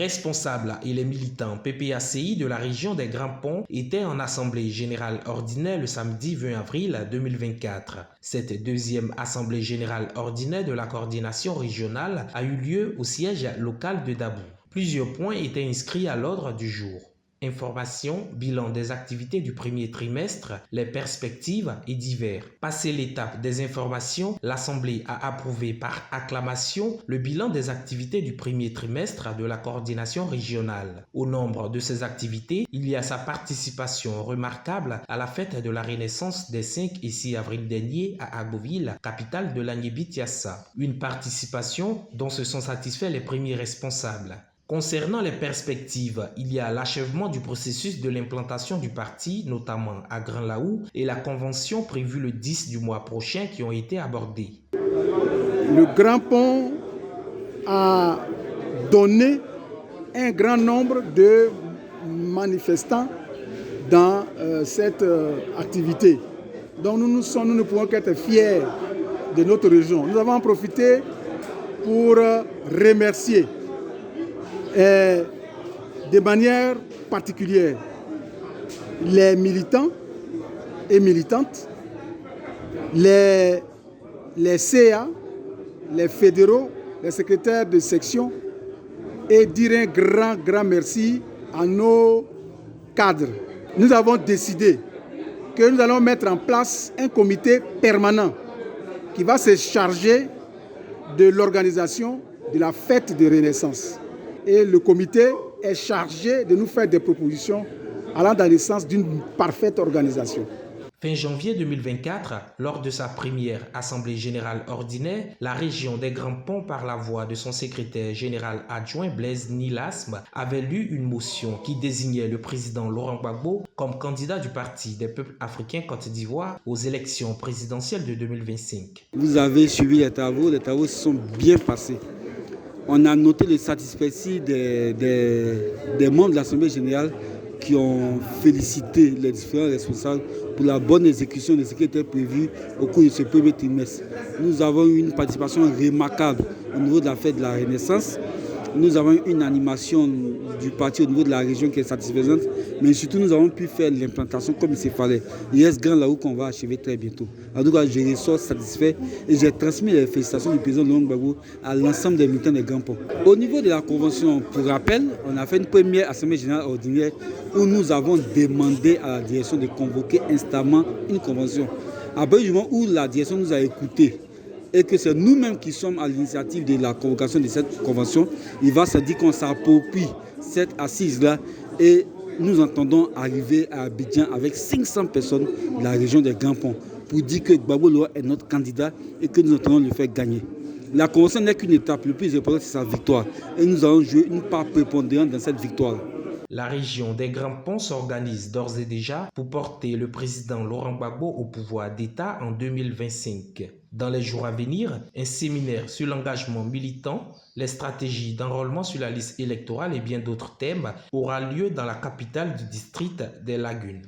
responsables et les militants PPACI de la région des Grands Ponts étaient en assemblée générale ordinaire le samedi 20 avril 2024. Cette deuxième assemblée générale ordinaire de la coordination régionale a eu lieu au siège local de Dabou. Plusieurs points étaient inscrits à l'ordre du jour. Information, bilan des activités du premier trimestre, les perspectives et divers. Passé l'étape des informations, l'Assemblée a approuvé par acclamation le bilan des activités du premier trimestre de la coordination régionale. Au nombre de ces activités, il y a sa participation remarquable à la fête de la Renaissance des 5 et 6 avril dernier à Agboville, capitale de l'Agnébi-Tiassa. Une participation dont se sont satisfaits les premiers responsables. Concernant les perspectives, il y a l'achèvement du processus de l'implantation du parti, notamment à Grand-Laou, et la convention prévue le 10 du mois prochain qui ont été abordées. Le Grand Pont a donné un grand nombre de manifestants dans cette activité. Donc nous ne pouvons qu'être fiers de notre région. Nous avons en profité pour remercier de manière particulière les militants et militantes, les CA, les fédéraux, les secrétaires de section et dire un grand merci à nos cadres. Nous avons décidé que nous allons mettre en place un comité permanent qui va se charger de l'organisation de la fête de Renaissance. Et le comité est chargé de nous faire des propositions allant dans le sens d'une parfaite organisation. Fin janvier 2024, lors de sa première Assemblée générale ordinaire, la région des Grands Ponts, par la voix de son secrétaire général adjoint Blaise Nilasme, avait lu une motion qui désignait le président Laurent Gbagbo comme candidat du Parti des peuples africains Côte d'Ivoire aux élections présidentielles de 2025. Vous avez suivi les travaux se sont bien passés. On a noté le satisfecit des membres de l'Assemblée générale qui ont félicité les différents responsables pour la bonne exécution de ce qui était prévu au cours de ce premier trimestre. Nous avons eu une participation remarquable au niveau de la fête de la Renaissance. Nous avons une animation du parti au niveau de la région qui est satisfaisante, mais surtout nous avons pu faire l'implantation comme il se fallait. Il reste Grand-Laou qu'on va achever très bientôt. En tout cas, je ressors satisfait et j'ai transmis les félicitations du président Laurent Gbagbo à l'ensemble des militants des Grands Ponts. Au niveau de la convention, pour rappel, on a fait une première assemblée générale ordinaire où nous avons demandé à la direction de convoquer instamment une convention. À partir du moment où la direction nous a écoutés, et que c'est nous-mêmes qui sommes à l'initiative de la convocation de cette convention, il va se dire qu'on s'approprie cette assise-là et nous entendons arriver à Abidjan avec 500 personnes de la région des Grands Ponts pour dire que Gbagbo Lora est notre candidat et que nous entendons le faire gagner. La convention n'est qu'une étape, le plus important c'est sa victoire et nous allons jouer une part prépondérante dans cette victoire. La région des Grands Ponts s'organise d'ores et déjà pour porter le président Laurent Gbagbo au pouvoir d'État en 2025. Dans les jours à venir, un séminaire sur l'engagement militant, les stratégies d'enrôlement sur la liste électorale et bien d'autres thèmes aura lieu dans la capitale du district des Lagunes.